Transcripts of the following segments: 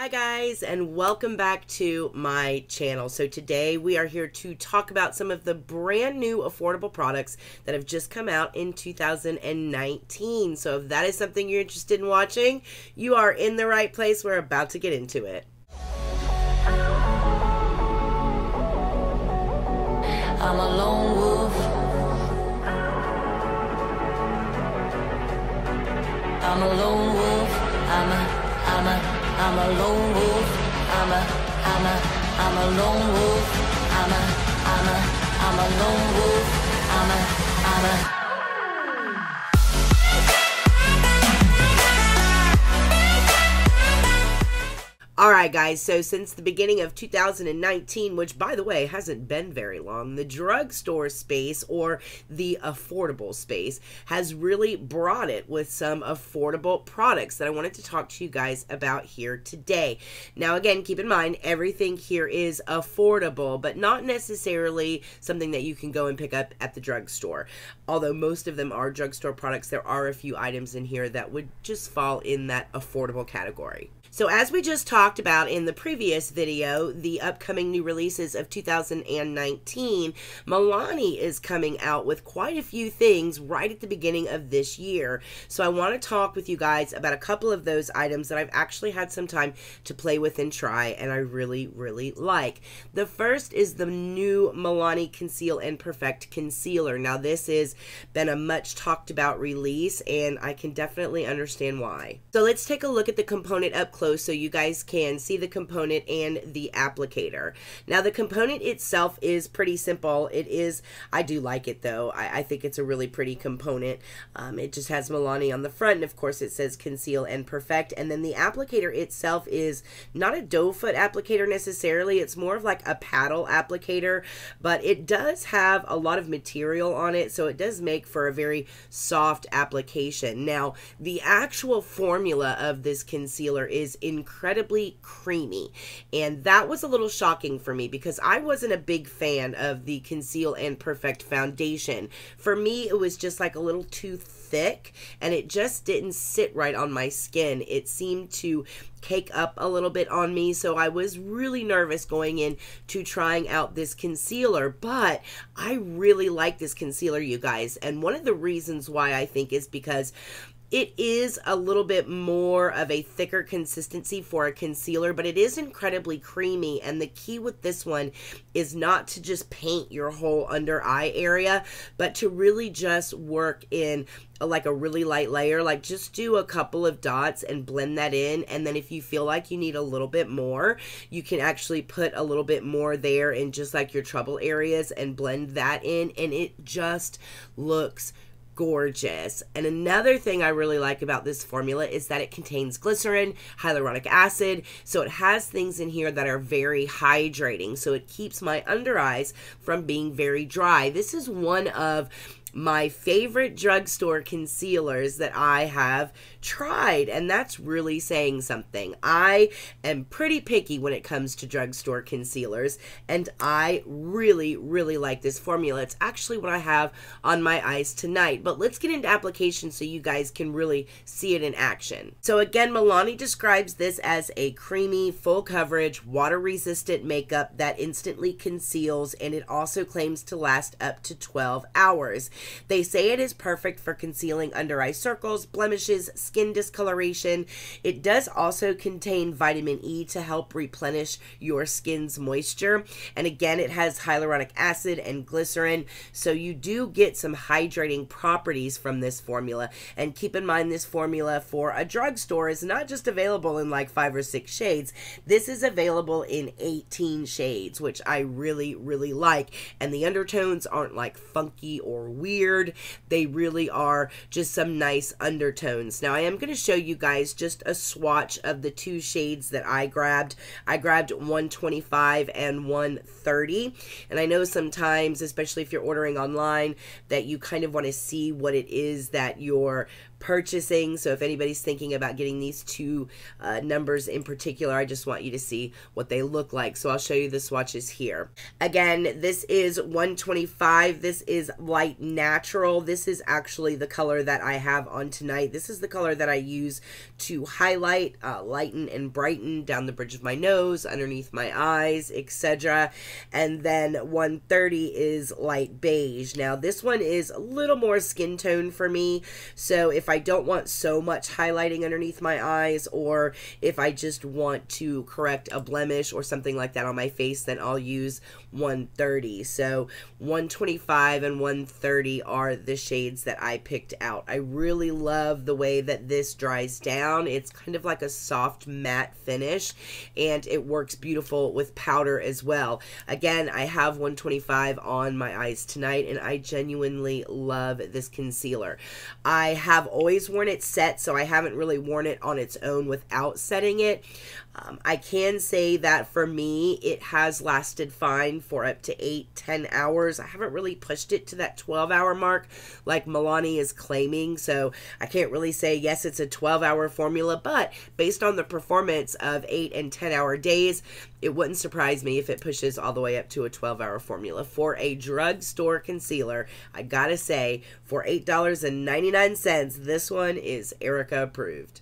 Hi guys, and welcome back to my channel. So today we are here to talk about some of the brand new affordable products that have just come out in 2019. So if that is something you're interested in watching, you are in the right place. We're about to get into it. I'm a lone wolf. I'm a lone wolf. I'm a lone wolf. I'm a lone wolf. I'm a lone wolf. Alright guys, so since the beginning of 2019, which by the way hasn't been very long, the drugstore space or the affordable space has really brought it with some affordable products that I wanted to talk to you guys about here today. Now again, keep in mind everything here is affordable, but not necessarily something that you can go and pick up at the drugstore. Although most of them are drugstore products, there are a few items in here that would just fall in that affordable category. So as we just talked about in the previous video, the upcoming new releases of 2019, Milani is coming out with quite a few things right at the beginning of this year. So I want to talk with you guys about a couple of those items that I've actually had some time to play with and try, and I really, really like. The first is the new Milani Conceal and Perfect Concealer. Now this has been a much talked about release, and I can definitely understand why. So let's take a look at the component up close so you guys can see the component and the applicator. Now the component itself is pretty simple. I do like it though. I think it's a really pretty component. It just has Milani on the front, and of course it says Conceal and Perfect, and then the applicator itself is not a doe foot applicator necessarily. It's more of like a paddle applicator, but it does have a lot of material on it, so it does make for a very soft application. Now the actual formula of this concealer is incredibly creamy, and that was a little shocking for me because I wasn't a big fan of the Conceal and Perfect foundation. For me, it was just like a little too thick, and it just didn't sit right on my skin. It seemed to cake up a little bit on me, so I was really nervous going in to trying out this concealer, but I really like this concealer, you guys, and one of the reasons why I think is because it is a little bit more of a thicker consistency for a concealer, but it is incredibly creamy, and the key with this one is not to just paint your whole under eye area, but to really just work in like a really light layer. Like just do a couple of dots and blend that in, and then if you feel like you need a little bit more, you can actually put a little bit more there in just like your trouble areas and blend that in, and it just looks gorgeous. And another thing I really like about this formula is that it contains glycerin, hyaluronic acid, so it has things in here that are very hydrating, so it keeps my under eyes from being very dry. This is one of my favorite drugstore concealers that I have tried, and that's really saying something. I am pretty picky when it comes to drugstore concealers, and I really, really like this formula. It's actually what I have on my eyes tonight, but let's get into application so you guys can really see it in action. So again, Milani describes this as a creamy, full coverage, water-resistant makeup that instantly conceals, and it also claims to last up to 12 hours. They say it is perfect for concealing under eye circles, blemishes, skin discoloration. It does also contain vitamin E to help replenish your skin's moisture. And again, it has hyaluronic acid and glycerin, so you do get some hydrating properties from this formula. And keep in mind, this formula for a drugstore is not just available in like 5 or 6 shades. This is available in 18 shades, which I really, really like. And the undertones aren't like funky or weird. They really are just some nice undertones. Now I am going to show you guys just a swatch of the 2 shades that I grabbed. I grabbed 125 and 130, and I know sometimes, especially if you're ordering online, that you kind of want to see what it is that you're purchasing. So if anybody's thinking about getting these two numbers in particular, I just want you to see what they look like. So I'll show you the swatches here. Again, this is 125. This is light natural. This is actually the color that I have on tonight. This is the color that I use to highlight, lighten, and brighten down the bridge of my nose, underneath my eyes, etc. And then 130 is light beige. Now this one is a little more skin tone for me, so if I don't want so much highlighting underneath my eyes, or if I just want to correct a blemish or something like that on my face, then I'll use 130. So 125 and 130 are the shades that I picked out. I really love the way that this dries down. It's kind of like a soft matte finish, and it works beautiful with powder as well. Again, I have 125 on my eyes tonight, and I genuinely love this concealer. I have always worn it set, so I haven't really worn it on its own without setting it. I can say that for me, it has lasted fine for up to 8-10 hours. I haven't really pushed it to that 12-hour mark like Milani is claiming, so I can't really say, yes, it's a 12-hour formula, but based on the performance of 8 and 10-hour days, it wouldn't surprise me if it pushes all the way up to a 12-hour formula. For a drugstore concealer, I gotta say, for $8.99, this one is Erica approved.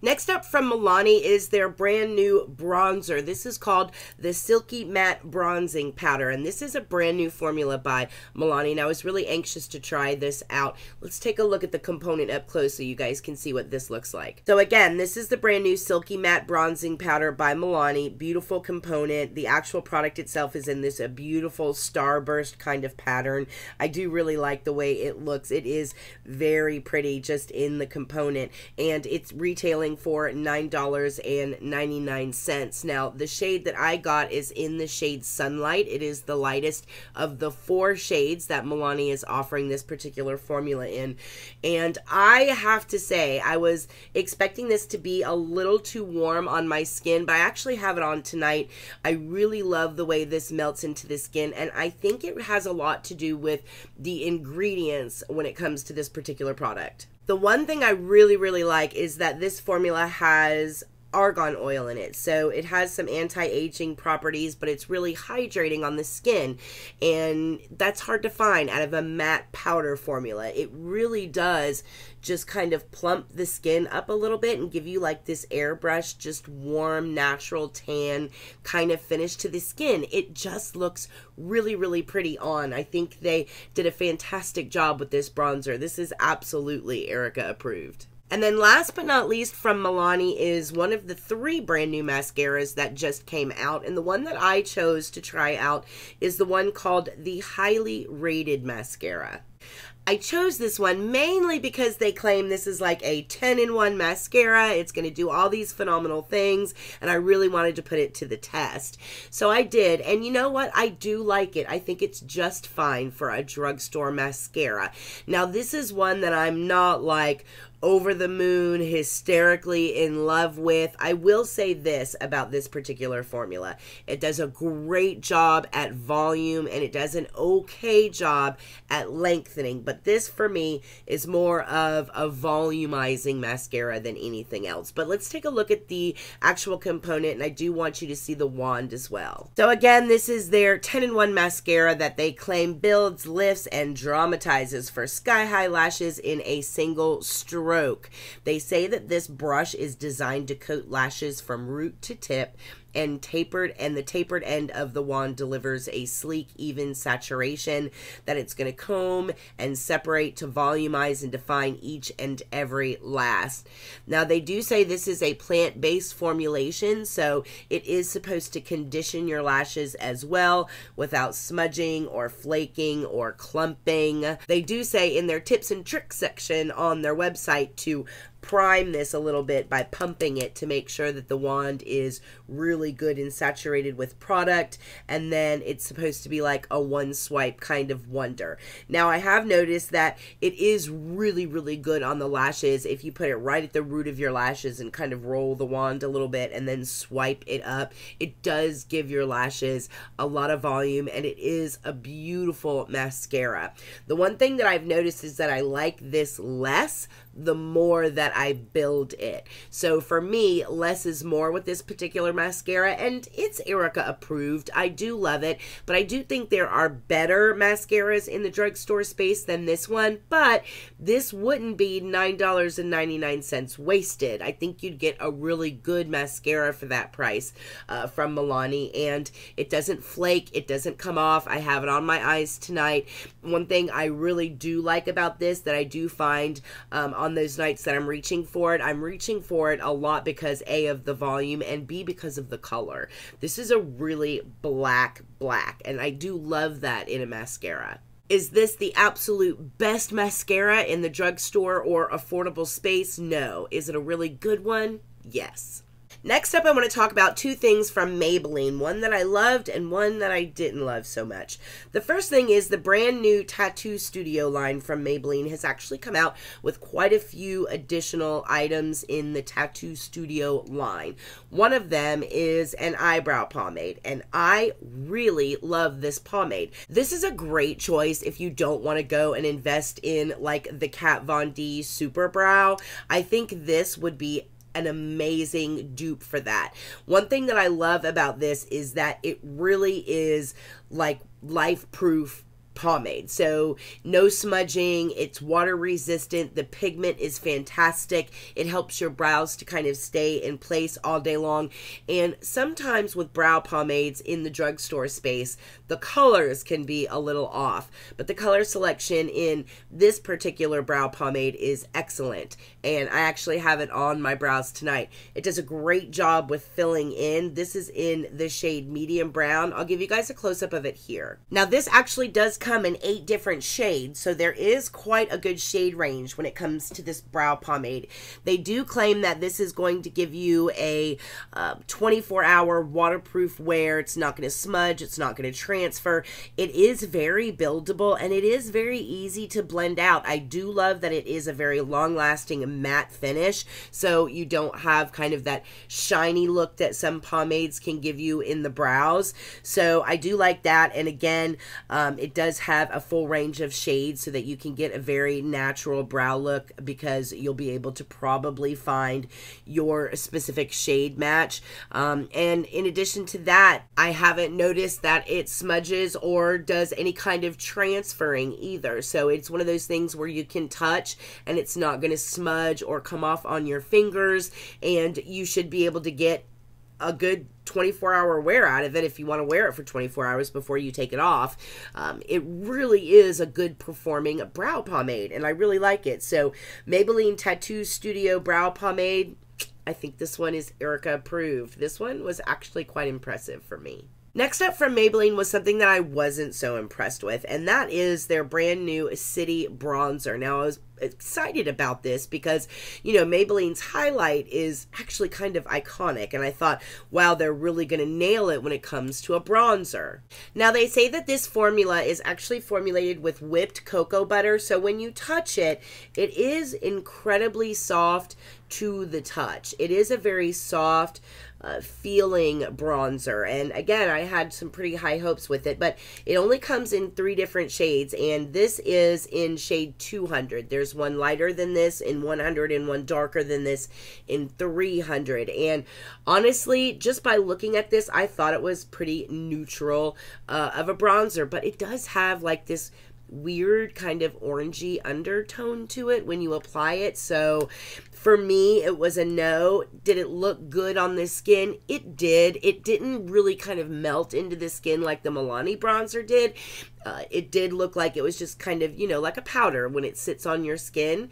Next up from Milani is their brand new bronzer. This is called the Silky Matte Bronzing Powder, and this is a brand new formula by Milani, and I was really anxious to try this out. Let's take a look at the component up close so you guys can see what this looks like. So again, this is the brand new Silky Matte Bronzing Powder by Milani. Beautiful component. The actual product itself is in this a beautiful starburst kind of pattern. I do really like the way it looks. It is very pretty just in the component, and it's retailing for $9.99. Now, the shade that I got is in the shade Sunlight. It is the lightest of the 4 shades that Milani is offering this particular formula in. And I have to say, I was expecting this to be a little too warm on my skin, but I actually have it on tonight. I really love the way this melts into the skin, and I think it has a lot to do with the ingredients when it comes to this particular product. The one thing I really like is that this formula has argan oil in it, so it has some anti-aging properties, but it's really hydrating on the skin, and that's hard to find out of a matte powder formula. It really does just kind of plump the skin up a little bit and give you like this airbrush, just warm, natural tan kind of finish to the skin. It just looks really pretty on. I think they did a fantastic job with this bronzer. This is absolutely Erica approved. And then last but not least from Milani is one of the 3 brand new mascaras that just came out. And the one that I chose to try out is the one called the Highly Rated Mascara. I chose this one mainly because they claim this is like a 10-in-1 mascara. It's going to do all these phenomenal things, and I really wanted to put it to the test. So I did, and you know what? I do like it. I think it's just fine for a drugstore mascara. Now, this is one that I'm not like over the moon, hysterically in love with. I will say this about this particular formula. It does a great job at volume, and it does an okay job at lengthening, but this for me is more of a volumizing mascara than anything else. But let's take a look at the actual component, and I do want you to see the wand as well. So again, this is their 10-in-1 mascara that they claim builds, lifts, and dramatizes for sky-high lashes in a single stroke. They say that this brush is designed to coat lashes from root to tip, and the tapered end of the wand delivers a sleek, even saturation that it's going to comb and separate to volumize and define each and every lash. Now, they do say this is a plant-based formulation, so it is supposed to condition your lashes as well without smudging or flaking or clumping. They do say in their tips and tricks section on their website to prime this a little bit by pumping it to make sure that the wand is really good and saturated with product, and then it's supposed to be like a one swipe kind of wonder. Now, I have noticed that it is really good on the lashes if you put it right at the root of your lashes and kind of roll the wand a little bit and then swipe it up. It does give your lashes a lot of volume, and it is a beautiful mascara. The one thing that I've noticed is that I like this less the more that I build it. So for me, less is more with this particular mascara, and it's Erica approved. I do love it, but I do think there are better mascaras in the drugstore space than this one, but this wouldn't be $9.99 wasted. I think you'd get a really good mascara for that price from Milani, and it doesn't flake, it doesn't come off. I have it on my eyes tonight. One thing I really do like about this that I do find on those nights that I'm reaching for it a lot because A, of the volume, and B, because of the color. This is a really black, and I do love that in a mascara. Is this the absolute best mascara in the drugstore or affordable space? No. Is it a really good one? Yes. Next up, I want to talk about two things from Maybelline, one that I loved and one that I didn't love so much. The first thing is the brand new Tattoo Studio line from Maybelline has actually come out with quite a few additional items in the Tattoo Studio line. One of them is an eyebrow pomade, and I really love this pomade. This is a great choice if you don't want to go and invest in like the Kat Von D Super Brow. I think this would be an amazing dupe for that. One thing that I love about this is that it really is like life-proof pomade. So no smudging, it's water resistant, the pigment is fantastic, it helps your brows to kind of stay in place all day long. And sometimes with brow pomades in the drugstore space, the colors can be a little off, but the color selection in this particular brow pomade is excellent, and I actually have it on my brows tonight. It does a great job with filling in. This is in the shade medium brown. I'll give you guys a close-up of it here. Now this actually does come in 8 different shades, so there is quite a good shade range when it comes to this brow pomade. They do claim that this is going to give you a 24-hour waterproof wear. It's not going to smudge, it's not going to transfer. It is very buildable, and it is very easy to blend out. I do love that it is a very long-lasting matte finish, so you don't have kind of that shiny look that some pomades can give you in the brows. So I do like that, and again, it does have a full range of shades so that you can get a very natural brow look, because you'll be able to probably find your specific shade match. And in addition to that, I haven't noticed that it smudges or does any kind of transferring either. So it's one of those things where you can touch and it's not going to smudge or come off on your fingers, and you should be able to get a good 24-hour wear out of it if you want to wear it for 24 hours before you take it off. It really is a good performing brow pomade, and I really like it. So Maybelline Tattoo Studio Brow Pomade, I think this one is Erica approved. This one was actually quite impressive for me. Next up from Maybelline was something that I wasn't so impressed with, and that is their brand new City Bronzer. Now, I was excited about this because, you know, Maybelline's highlight is actually kind of iconic, and I thought, wow, they're really going to nail it when it comes to a bronzer. Now, they say that this formula is actually formulated with whipped cocoa butter, so when you touch it, it is incredibly soft to the touch. It is a very soft feeling bronzer, and again, I had some pretty high hopes with it, but it only comes in 3 different shades, and this is in shade 200. There's one lighter than this in 100 and one darker than this in 300, and honestly, just by looking at this, I thought it was pretty neutral of a bronzer, but it does have like this weird kind of orangey undertone to it when you apply it. So for me, it was a no. Did it look good on the skin? It did. It didn't really kind of melt into the skin like the Milani bronzer did. It did look like it was just kind of, you know, like a powder when it sits on your skin.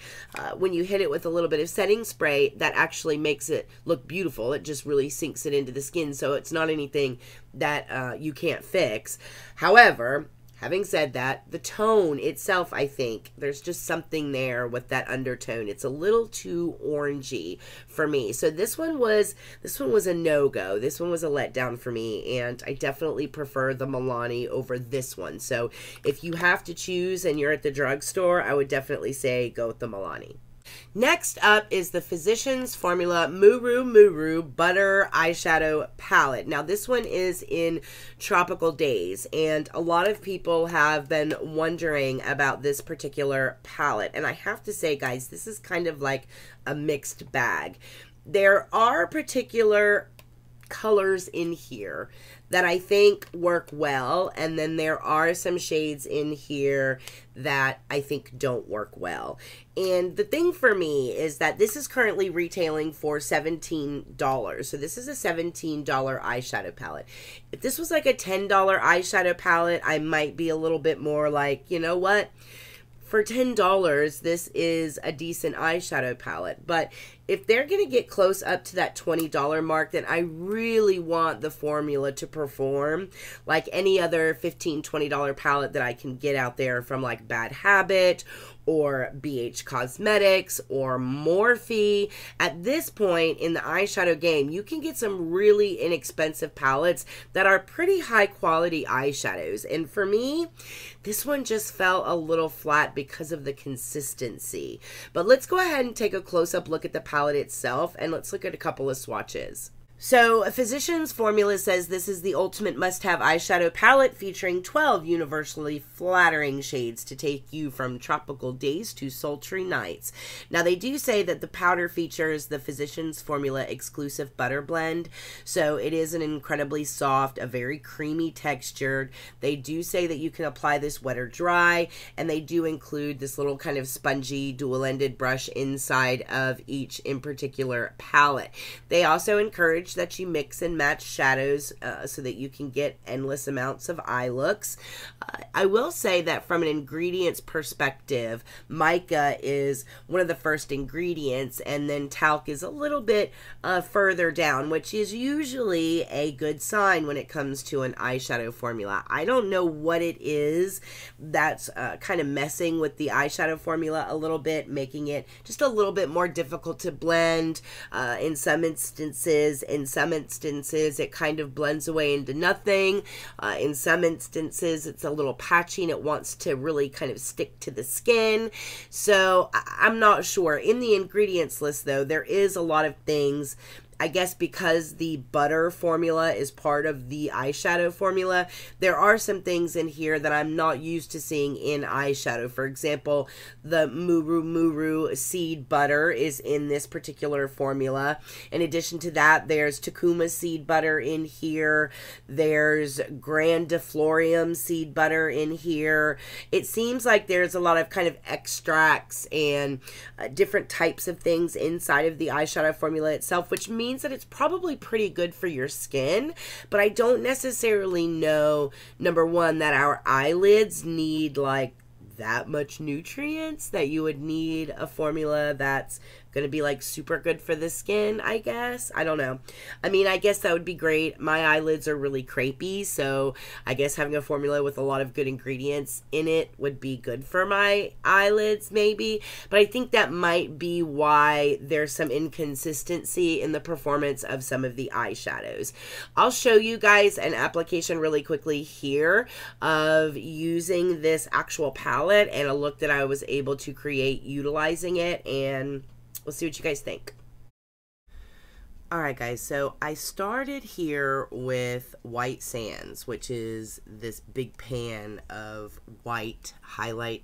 When you hit it with a little bit of setting spray, that actually makes it look beautiful. It just really sinks it into the skin, so it's not anything that you can't fix. However, having said that, the tone itself, I think, there's just something there with that undertone. It's a little too orangey for me. So this one was a no-go. This one was a letdown for me, and I definitely prefer the Milani over this one. So if you have to choose and you're at the drugstore, I would definitely say go with the Milani. Next up is the Physicians Formula Muru Muru Butter Eyeshadow Palette. Now this one is in Tropical Days, and a lot of people have been wondering about this particular palette. And I have to say, guys, this is kind of like a mixed bag. There are particular colors in here that I think work well, and then there are some shades in here that I think don't work well. And the thing for me is that this is currently retailing for $17. So this is a $17 eyeshadow palette. If this was like a $10 eyeshadow palette, I might be a little bit more like, you know what? For $10, this is a decent eyeshadow palette. But if they're going to get close up to that $20 mark, then I really want the formula to perform like any other $15, $20 palette that I can get out there from like Bad Habit or BH Cosmetics or Morphe. At this point in the eyeshadow game, you can get some really inexpensive palettes that are pretty high quality eyeshadows. And for me, this one just fell a little flat because of the consistency. But let's go ahead and take a close-up look at the palette itself, and let's look at a couple of swatches. So, a Physicians Formula says this is the ultimate must-have eyeshadow palette featuring 12 universally flattering shades to take you from tropical days to sultry nights. Now, they do say that the powder features the Physicians Formula exclusive butter blend, so it is an incredibly soft, a very creamy textured. They do say that you can apply this wet or dry, and they do include this little kind of spongy dual-ended brush inside of each in particular palette. They also encourage that you mix and match shadows so that you can get endless amounts of eye looks. I will say that from an ingredients perspective, mica is one of the first ingredients, and then talc is a little bit further down, which is usually a good sign when it comes to an eyeshadow formula. I don't know what it is that's kind of messing with the eyeshadow formula a little bit, making it just a little bit more difficult to blend. In some instances, it kind of blends away into nothing. In some instances, it's a little patchy and it wants to really kind of stick to the skin. So I'm not sure. In the ingredients list, though, there is a lot of things. I guess because the butter formula is part of the eyeshadow formula, there are some things in here that I'm not used to seeing in eyeshadow. For example, the Muru Muru seed butter is in this particular formula. In addition to that, there's Takuma seed butter in here. There's Grandiflorium seed butter in here. It seems like there's a lot of kind of extracts and different types of things inside of the eyeshadow formula itself, which means that it's probably pretty good for your skin, but I don't necessarily know, number one, that our eyelids need like that much nutrients that you would need a formula that's going to be like super good for the skin, I guess. I don't know. I mean, I guess that would be great. My eyelids are really crepey, so I guess having a formula with a lot of good ingredients in it would be good for my eyelids, maybe. But I think that might be why there's some inconsistency in the performance of some of the eyeshadows. I'll show you guys an application really quickly here of using this actual palette and a look that I was able to create utilizing it, and we'll see what you guys think. Alright guys, so I started here with White Sands, which is this big pan of white highlight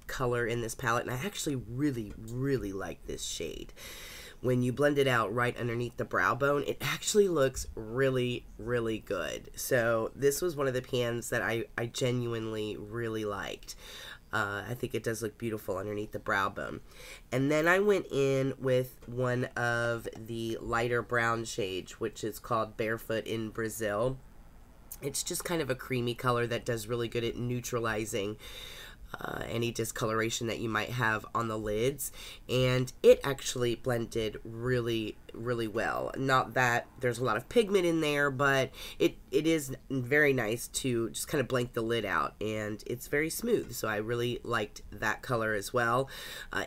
color in this palette, and I actually really like this shade. When you blend it out right underneath the brow bone, it actually looks really good. So this was one of the pans that I genuinely really liked. I think it does look beautiful underneath the brow bone. And then I went in with one of the lighter brown shades, which is called Barefoot in Brazil. It's just kind of a creamy color that does really good at neutralizing any discoloration that you might have on the lids, and it actually blended really well. Not that there's a lot of pigment in there, but it is very nice to just kind of blank the lid out, and it's very smooth, so I really liked that color as well.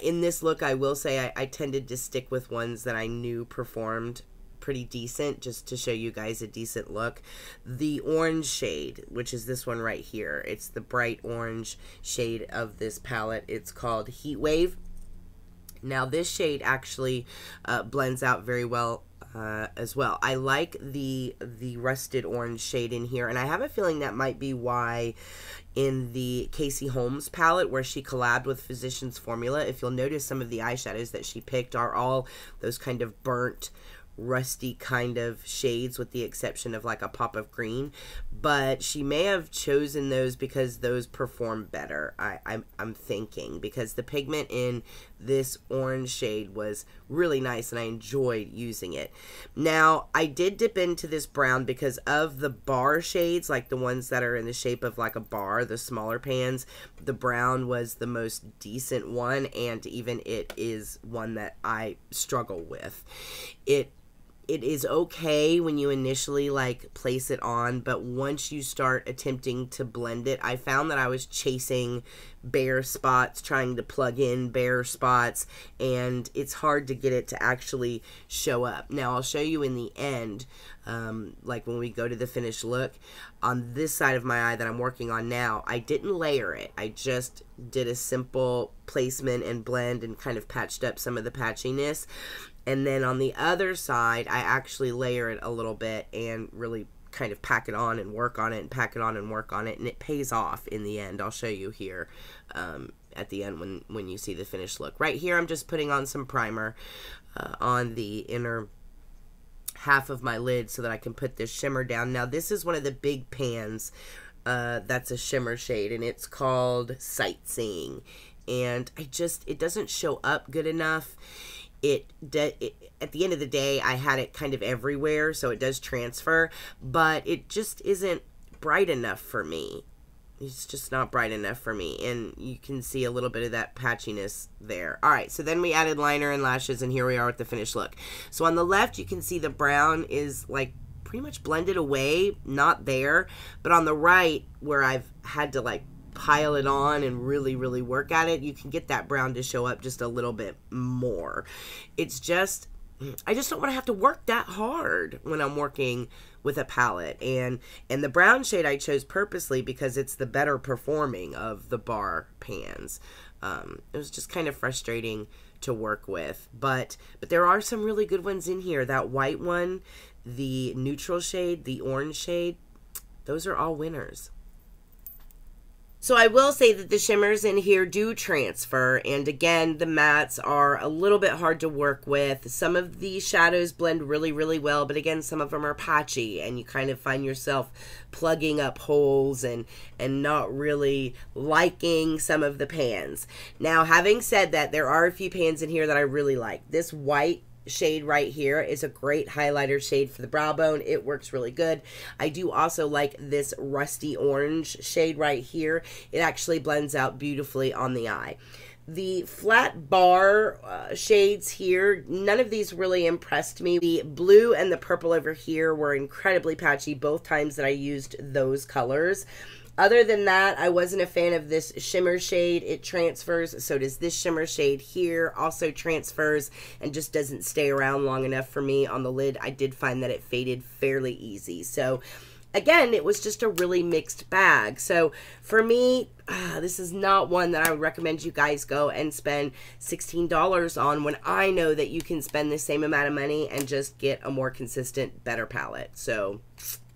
In this look, I will say I tended to stick with ones that I knew performed pretty decent, just to show you guys a decent look. The orange shade, which is this one right here, it's the bright orange shade of this palette. It's called Heat Wave, Now this shade actually blends out very well as well. I like the rusted orange shade in here, and I have a feeling that might be why in the Casey Holmes palette where she collabed with Physicians Formula, if you'll notice, some of the eyeshadows that she picked are all those kind of burnt, rusty kind of shades, with the exception of like a pop of green. But she may have chosen those because those perform better, I'm thinking, because the pigment in this orange shade was really nice and I enjoyed using it. Now I did dip into this brown because of the bar shades, like the ones that are in the shape of like a bar, the smaller pans. The brown was the most decent one, and even it is one that I struggle with. It is okay when you initially like place it on, but once you start attempting to blend it, I found that I was chasing bare spots, trying to plug in bare spots, and it's hard to get it to actually show up. Now I'll show you in the end, like when we go to the finished look, on this side of my eye that I'm working on now, I didn't layer it. I just did a simple placement and blend and kind of patched up some of the patchiness. And then on the other side, I actually layer it a little bit and really kind of pack it on and work on it and pack it on and work on it. And it pays off in the end. I'll show you here at the end when you see the finished look. Right here, I'm just putting on some primer on the inner half of my lid so that I can put this shimmer down. Now, this is one of the big pans that's a shimmer shade, and it's called Sightseeing. And it doesn't show up good enough. At the end of the day, I had it kind of everywhere, so it does transfer, but it just isn't bright enough for me. It's just not bright enough for me, and you can see a little bit of that patchiness there. All right, so then we added liner and lashes, and here we are with the finished look. So on the left, you can see the brown is like pretty much blended away, not there, but on the right, where I've had to like pile it on and really work at it, you can get that brown to show up just a little bit more. It's just, I just don't want to have to work that hard when I'm working with a palette, and the brown shade I chose purposely because it's the better performing of the bar pans. It was just kind of frustrating to work with, but there are some really good ones in here. That white one, the neutral shade, the orange shade, those are all winners. So I will say that the shimmers in here do transfer, and again, the mattes are a little bit hard to work with. Some of the shadows blend really well, but again, some of them are patchy, and you kind of find yourself plugging up holes and not really liking some of the pans. Now, having said that, there are a few pans in here that I really like. This white shade right here is a great highlighter shade for the brow bone. It works really good. I do also like this rusty orange shade right here. It actually blends out beautifully on the eye. The flat bar shades here, none of these really impressed me. The blue and the purple over here were incredibly patchy both times that I used those colors. Other than that, I wasn't a fan of this shimmer shade. It transfers, so does this shimmer shade here. Also transfers and just doesn't stay around long enough for me on the lid. I did find that it faded fairly easy. So again, it was just a really mixed bag. So for me, this is not one that I would recommend you guys go and spend $16 on when I know that you can spend the same amount of money and just get a more consistent, better palette. So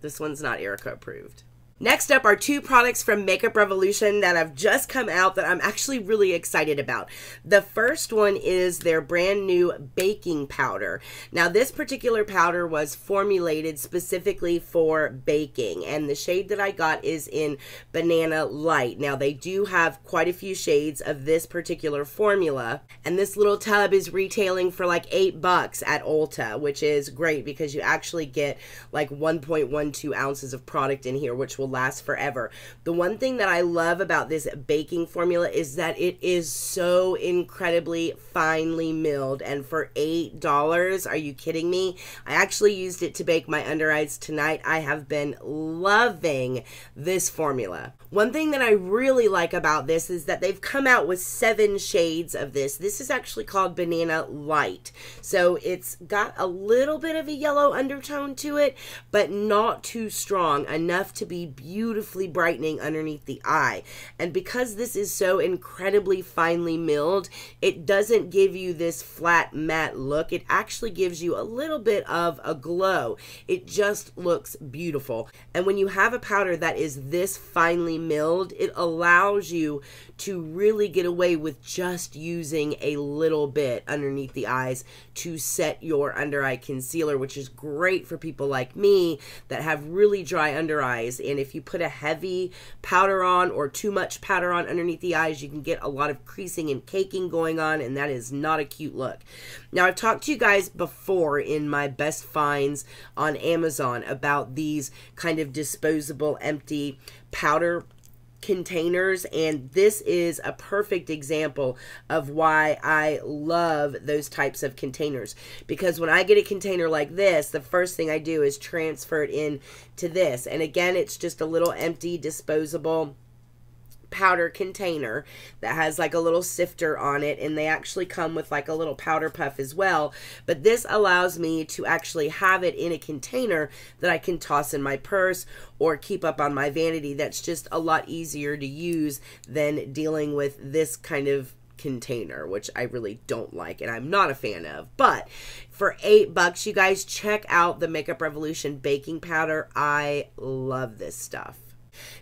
this one's not Erica approved. Next up are two products from Makeup Revolution that have just come out that I'm actually really excited about. The first one is their brand new baking powder. Now, this particular powder was formulated specifically for baking, and the shade that I got is in Banana Light. Now, they do have quite a few shades of this particular formula, and this little tub is retailing for like $8 at Ulta, which is great because you actually get like 1.12 ounces of product in here, which will last forever. The one thing that I love about this baking formula is that it is so incredibly finely milled, and for $8, are you kidding me? I actually used it to bake my under eyes tonight. I have been loving this formula. One thing that I really like about this is that they've come out with 7 shades of this. This is actually called Banana Light. So it's got a little bit of a yellow undertone to it, but not too strong, enough to be beautifully brightening underneath the eye. And because this is so incredibly finely milled, it doesn't give you this flat matte look. It actually gives you a little bit of a glow. It just looks beautiful. And when you have a powder that is this finely milled, it allows you to really get away with just using a little bit underneath the eyes to set your under eye concealer, which is great for people like me that have really dry under eyes. And if you put a heavy powder on or too much powder on underneath the eyes, you can get a lot of creasing and caking going on, and that is not a cute look. Now, I've talked to you guys before in my best finds on Amazon about these kind of disposable empty powder containers, and this is a perfect example of why I love those types of containers, because when I get a container like this, the first thing I do is transfer it in to this. And again, it's just a little empty disposable powder container that has like a little sifter on it, and they actually come with like a little powder puff as well. But this allows me to actually have it in a container that I can toss in my purse or keep up on my vanity. That's just a lot easier to use than dealing with this kind of container, which I really don't like and I'm not a fan of. But for $8, you guys, check out the Makeup Revolution baking powder. I love this stuff.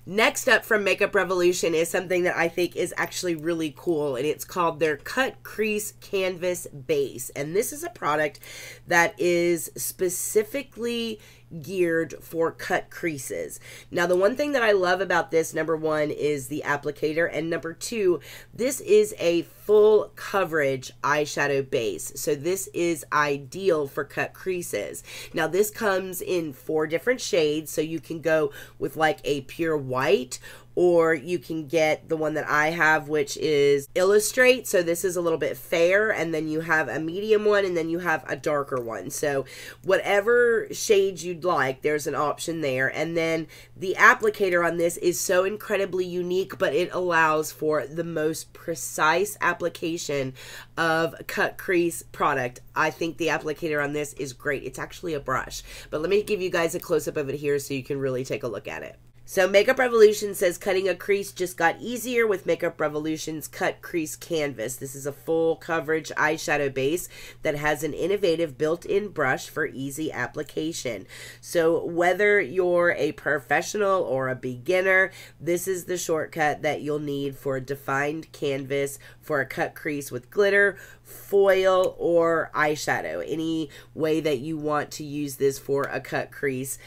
Next up from Makeup Revolution is something that I think is actually really cool, and it's called their Cut Crease Canvas Base. And this is a product that is specifically geared for cut creases. Now, the one thing that I love about this, number one, is the applicator, and number two, this is a full coverage eyeshadow base. So this is ideal for cut creases. Now, this comes in 4 different shades, so you can go with like a pure white, or you can get the one that I have, which is Illustrate. So this is a little bit fair, and then you have a medium one, and then you have a darker one. So whatever shade you'd like, there's an option there. And then the applicator on this is so incredibly unique, but it allows for the most precise application of cut crease product. I think the applicator on this is great. It's actually a brush, but let me give you guys a close-up of it here so you can really take a look at it. So Makeup Revolution says cutting a crease just got easier with Makeup Revolution's Cut Crease Canvas. This is a full coverage eyeshadow base that has an innovative built-in brush for easy application. So whether you're a professional or a beginner, this is the shortcut that you'll need for a defined canvas for a cut crease with glitter, foil, or eyeshadow. Any way that you want to use this for a cut crease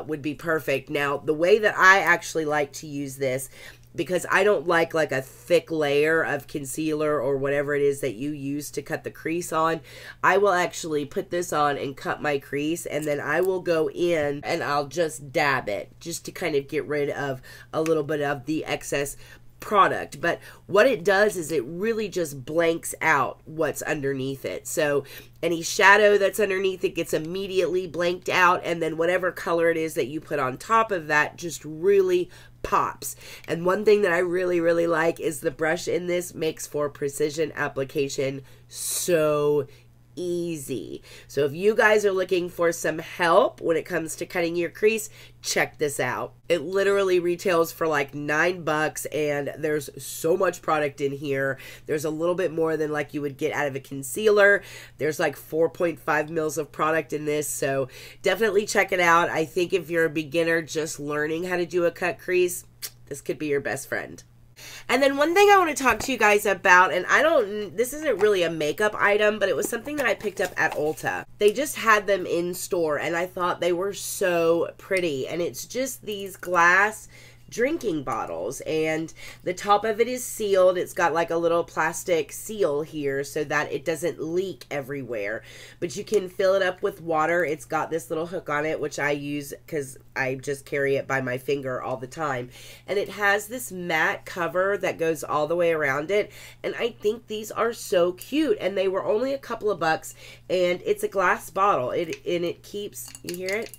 would be perfect. Now, the way that I actually like to use this, because I don't like a thick layer of concealer or whatever it is that you use to cut the crease on, I will actually put this on and cut my crease, and then I will go in and I'll just dab it just to kind of get rid of a little bit of the excess product. But what it does is it really just blanks out what's underneath it. So any shadow that's underneath it gets immediately blanked out, and then whatever color it is that you put on top of that just really pops. And one thing that I really like is the brush in this makes for precision application so easy. So if you guys are looking for some help when it comes to cutting your crease, check this out. It literally retails for like $9, and there's so much product in here. There's a little bit more than like you would get out of a concealer. There's like 4.5 mils of product in this, so definitely check it out. I think if you're a beginner just learning how to do a cut crease, this could be your best friend. And then one thing I want to talk to you guys about, and this isn't really a makeup item, but it was something that I picked up at Ulta. They just had them in store, and I thought they were so pretty. And it's just these glass drinking bottles, and the top of it is sealed. It's got like a little plastic seal here so that it doesn't leak everywhere, but you can fill it up with water. It's got this little hook on it, which I use because I just carry it by my finger all the time, and it has this matte cover that goes all the way around it, and I think these are so cute. And they were only a couple of bucks, and it's a glass bottle, and it keeps, you hear it?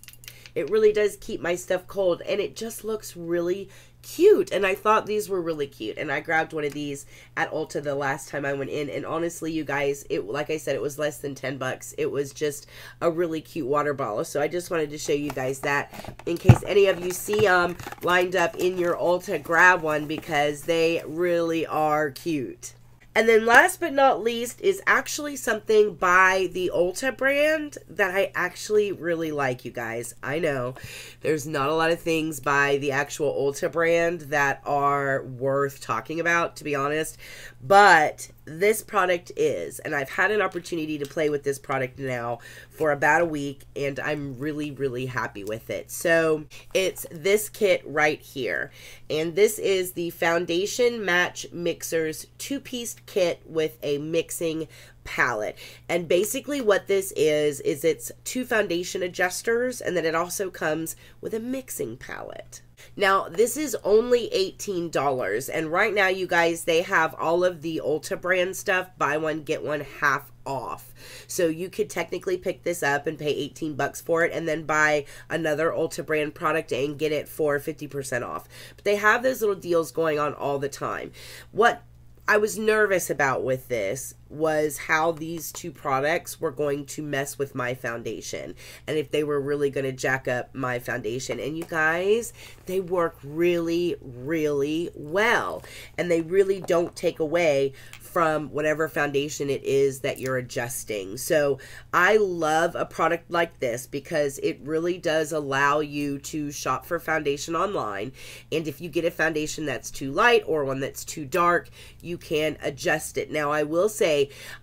It really does keep my stuff cold, and it just looks really cute, and I thought these were really cute, and I grabbed one of these at Ulta the last time I went in, and honestly, you guys, it, like I said, it was less than 10 bucks. It was just a really cute water bottle, so I just wanted to show you guys that in case any of you see them lined up in your Ulta, grab one because they really are cute. And then last but not least is actually something by the Ulta brand that I actually really like, you guys. I know there's not a lot of things by the actual Ulta brand that are worth talking about, to be honest. But this product is, and I've had an opportunity to play with this product now for about a week, and I'm really, really happy with it. So it's this kit right here, and this is the Foundation Match Mixers 2-piece kit with a mixing palette. And basically what this is it's 2 foundation adjusters, and then it also comes with a mixing palette. Now, this is only $18, and right now, you guys, they have all of the Ulta brand stuff, buy one, get one half off. So you could technically pick this up and pay 18 bucks for it, and then buy another Ulta brand product and get it for 50% off. But they have those little deals going on all the time. What I was nervous about with this was how these 2 products were going to mess with my foundation, and if they were really going to jack up my foundation. And you guys, they work really, really well, and they really don't take away from whatever foundation it is that you're adjusting. So I love a product like this because it really does allow you to shop for foundation online, and if you get a foundation that's too light or one that's too dark, you can adjust it. Now, I will say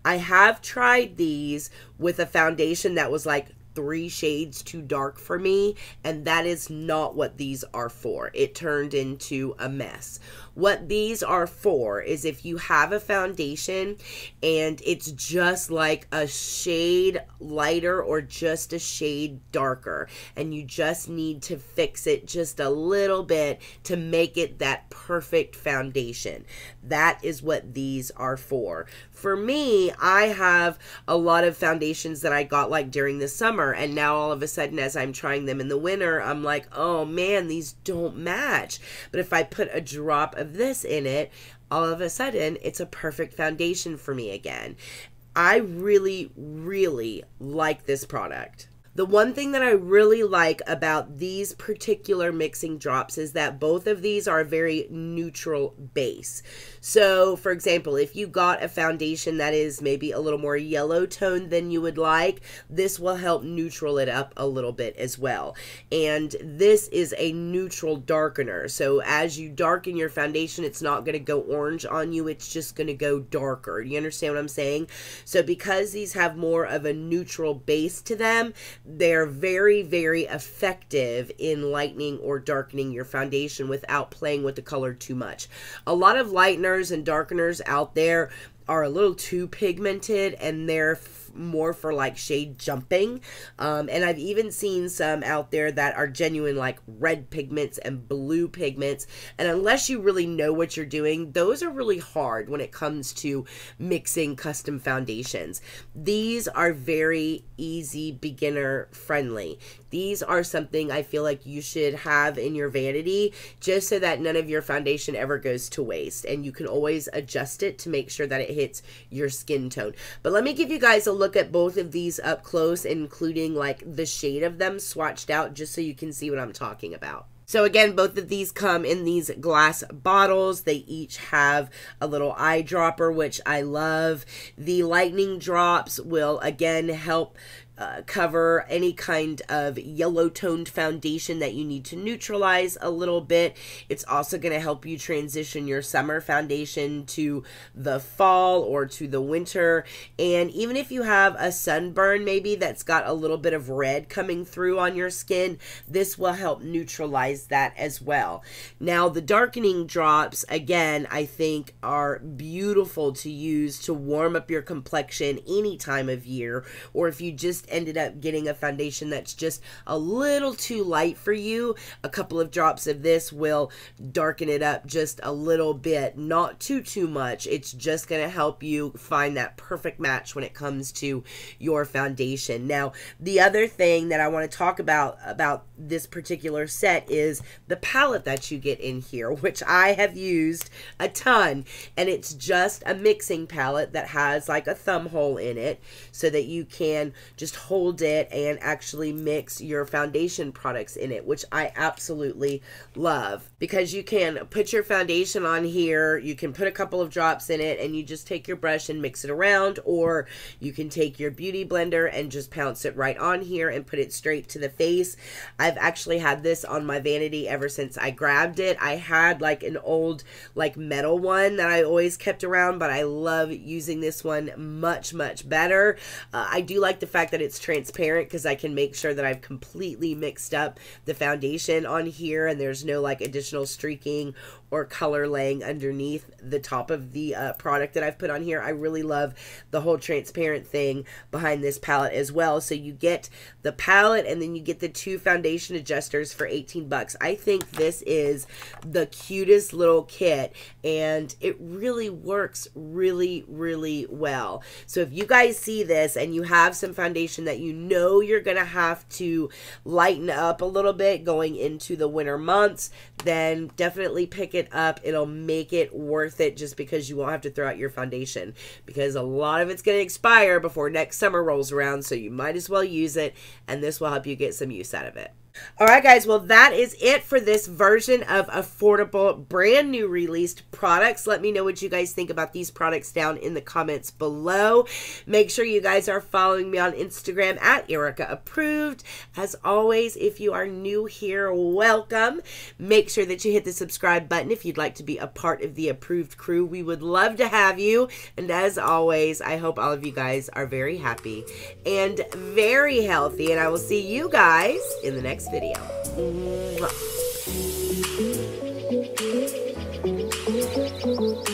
I have tried these with a foundation that was like 3 shades too dark for me, and that is not what these are for. It turned into a mess. What these are for is if you have a foundation and it's just like a shade lighter or just a shade darker, and you just need to fix it just a little bit to make it that perfect foundation. That is what these are for. For me, I have a lot of foundations that I got like during the summer, and now all of a sudden as I'm trying them in the winter, I'm like, oh man, these don't match. But if I put a drop of this in it, all of a sudden it's a perfect foundation for me again. I really, really like this product. The one thing that I really like about these particular mixing drops is that both of these are a very neutral base. So, for example, if you got a foundation that is maybe a little more yellow toned than you would like, this will help neutral it up a little bit as well. And this is a neutral darkener. So as you darken your foundation, it's not going to go orange on you. It's just going to go darker. You understand what I'm saying? So because these have more of a neutral base to them, they're very, very effective in lightening or darkening your foundation without playing with the color too much. A lot of lighteners and darkeners out there are a little too pigmented, and they're more for like shade jumping, and I've even seen some out there that are genuine like red pigments and blue pigments, and unless you really know what you're doing, those are really hard when it comes to mixing custom foundations. These are very easy, beginner friendly. These are something I feel like you should have in your vanity just so that none of your foundation ever goes to waste, and you can always adjust it to make sure that it hits your skin tone. But let me give you guys a look at both of these up close, including like the shade of them swatched out, just so you can see what I'm talking about. So again, both of these come in these glass bottles. They each have a little eyedropper, which I love. The lightning drops will again help cover any kind of yellow toned foundation that you need to neutralize a little bit. It's also going to help you transition your summer foundation to the fall or to the winter. And even if you have a sunburn maybe that's got a little bit of red coming through on your skin, this will help neutralize that as well. Now the darkening drops, again, I think are beautiful to use to warm up your complexion any time of year, or if you just ended up getting a foundation that's just a little too light for you, a couple of drops of this will darken it up just a little bit, not too much. It's just going to help you find that perfect match when it comes to your foundation. Now, the other thing that I want to talk about this particular set is the palette that you get in here, which I have used a ton, and it's just a mixing palette that has like a thumb hole in it so that you can just hold it and actually mix your foundation products in it, which I absolutely love, because you can put your foundation on here, you can put a couple of drops in it, and you just take your brush and mix it around, or you can take your beauty blender and just pounce it right on here and put it straight to the face. I've actually had this on my vanity ever since I grabbed it. I had like an old like metal one that I always kept around, but I love using this one much better. I do like the fact that it's transparent, because I can make sure that I've completely mixed up the foundation on here and there's no like additional streaking or color laying underneath the top of the product that I've put on here. I really love the whole transparent thing behind this palette as well. So you get the palette and then you get the 2 foundation adjusters for 18 bucks. I think this is the cutest little kit, and it really works really well. So if you guys see this and you have some foundation that you know you're gonna have to lighten up a little bit going into the winter months, then definitely pick it up. It'll make it worth it, just because you won't have to throw out your foundation, because a lot of it's going to expire before next summer rolls around, so you might as well use it, and this will help you get some use out of it. Alright guys, well that is it for this version of affordable brand new released products. Let me know what you guys think about these products down in the comments below. Make sure you guys are following me on Instagram at Erica Approved. As always, if you are new here, welcome. Make sure that you hit the subscribe button if you'd like to be a part of the Approved crew. We would love to have you, and as always, I hope all of you guys are very happy and very healthy, and I will see you guys in the next video. Mwah.